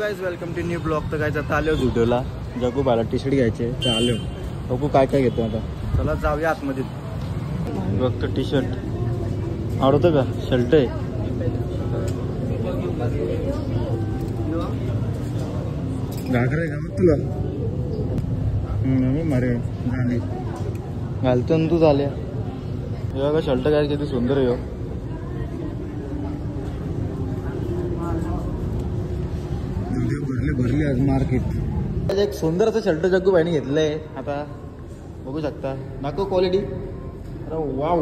Guys welcome to new blog. तर guys आता आलो जुडोला जगू बाला टी शर्ट घ्यायचे तर आलो. बघू काय काय घेतो आता. चला जाऊया आतमध्ये. बघतो टी शर्ट आवडतं का? शर्ट आहे घागर आहे का मग तुला? मारे झाली घालतो तू झाल्या. हे बघा शर्ट काय किती सुंदर आहे. भरली आज मार्केट. एक सुंदर असं शर्ट जग्गू भाईने घेतलंय. आता बघू शकता दाखव क्वालिटी. अरे वाव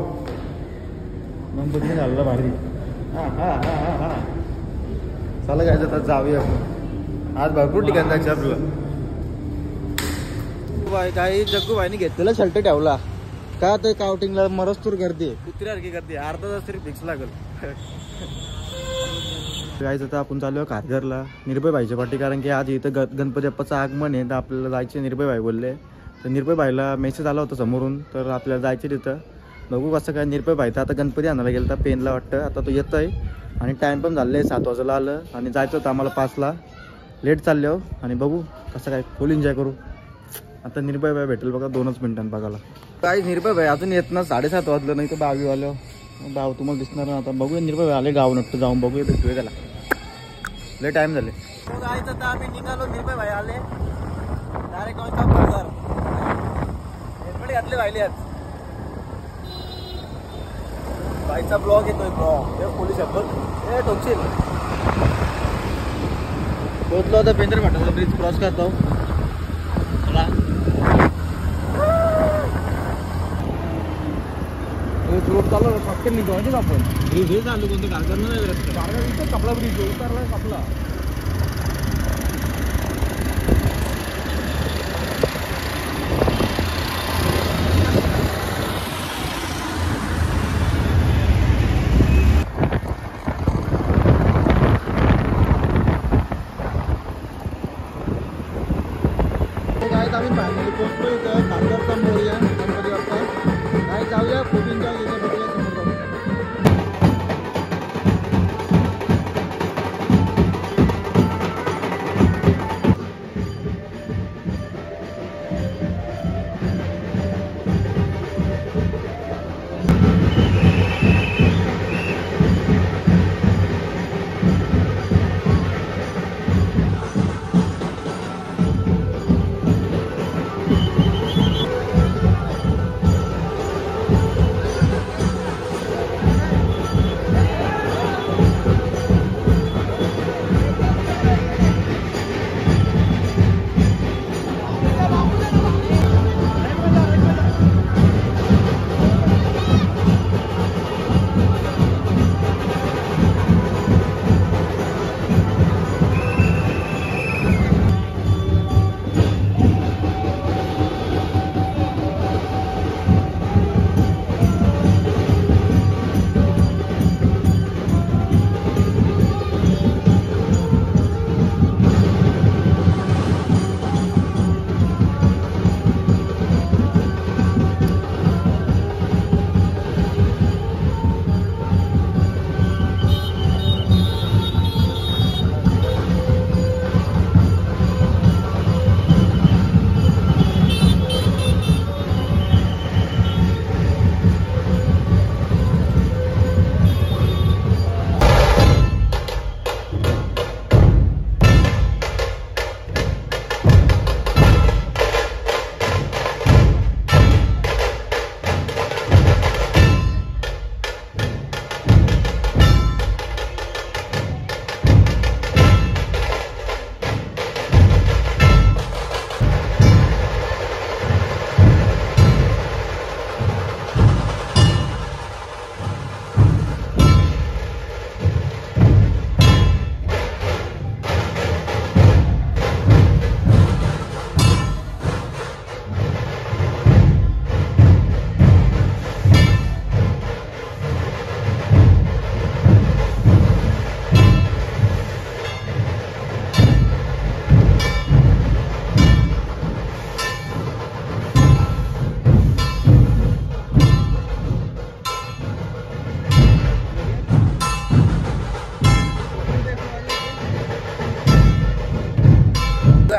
गणपतीने झालेला भारी. हा हा हा हा हा चला काय आता जाऊया आपण. आज भरपूर ठिकाण जायचं आपलं. काही जग्गू भाईने घेतलेला शर्ट ठेवला का ते काउटिंगला मरस्तूर गर्दी कुत्र्यासारखी गर्दी. अर्धा तास तरी फिक्स लागल. गाईज आता आपण चालू आहे खारघरला निर्भय भाईच्या पाठी. कारण की आज इथं गणपती बाप्पाचं आगमन आहे तर आपल्याला जायचे. निर्भय भाई बोलले तर निर्भय भाईला मेसेज आला होता समोरून तर आपल्याला जायचे तिथं. बघू कसं काय. निर्भय भाई तर आता गणपती आणायला गेलं तर पेनला वाटतं. आता तो येतोय आणि टाईम पण झालं आहे 7 वाजेला आलं आणि जायचं होतं आम्हाला 5ला. लेट चालले हो आणि बघू कसं काय फुल एन्जॉय करू. आता निर्भय भाई भेटेल बघा 2च मिनिटांनी बघायला. काही निर्भय भाई अजून येत ना 7:30 वाजलं नाही तर 22 आलं. भाव तुम्हाला दिसणार ना. आता बघूया निर्भय भाई आले गाव नक्की जाऊन बघूया भेटूया त्याला. लय टाइम झाले. जायचं तर आम्ही निघालो. निर्भय भाई आले direct on top Kharghar. Helmet घातले भाईले आज. बाईचा ब्लॉग येतोय ब्लॉग. हे पोलीस आहेत हे टोकशील. पोहोचलो होता पेंदर घाटाचा ब्रिज क्रॉस करतो. चला रोड चालू फक्त निघायचं आपण. ब्रिज हे चालू कोणतं खारघर नाही रस्ता. खारघर इथं कपला ब्रिज उतरला कपला. आम्ही फायनली पोहोचलो इथं खारघरचा मोर्या गणपती बाप्पा. काय जाऊया खूप एन्जॉय केलं. बघूया समोर जाऊ.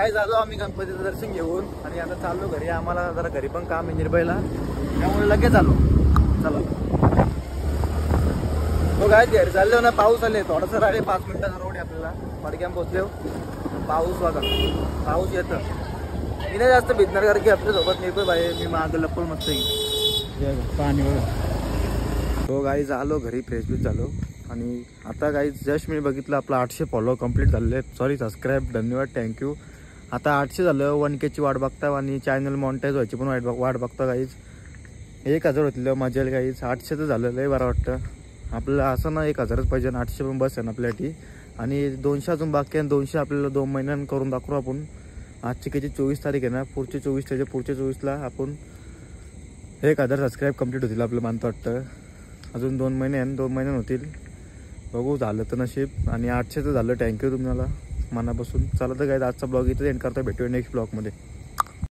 काय झालो आम्ही गणपतीचं दर्शन घेऊन आणि आता चाललो घरी. आम्हाला जरा घरी पण काम आहे निर्भयला, त्यामुळे लगेच आलो. चला हो काय घरी चाललो ना. पाऊस आले थोडंसं राहिले 5 मिनिटाचा रोड आहे आपल्याला. फडक्याम पोचलो. पाऊस बघा, पाऊस येतं. मी नाही जास्त भिजणार कारण की आपल्यासोबत निर्भय भाई मी मागं लपल मस्त पाणी बघा. हो गाई झालो घरी, फ्रेश बीच झालो. आणि आता काही जस्ट मी बघितलं आपलं 800 फॉलो कंप्लीट झालेले आहेत. सॉरी सबस्क्राईब, धन्यवाद, थँक्यू. आता 800 झालं. 1Kची वाट बघता आणि चॅनल मॉनिटाईज व्हायची पण वाट बघता काहीच. 1000 होतील मजा येईल काहीच. 800 तर झालं लय बरं वाटतं आपल्याला. असं ना 1000च पाहिजे, 800 पण बस आहे ना आपल्यासाठी. आणि 200 अजून बाकी आहे. 200 आपल्याला 2 महिन्यां करून दाखवू आपण. आजची किती 24 तारीख आहे ना, पुढचे 24 त्याच्या पुढच्या 24ला आपण 1000 सबस्क्राईब कंप्लीट होतील आपलं मानतं वाटतं. अजून 2 महिने आहे, 2 महिन्यां होतील. बघू झालं तर नशीब. आणि 800 तर झालं. थँक्यू तुम्हाला मनापासून. चला तर काय आजचा ब्लॉग इथं एंड करता. भेटूया नेक्स्ट ब्लॉगमध्ये.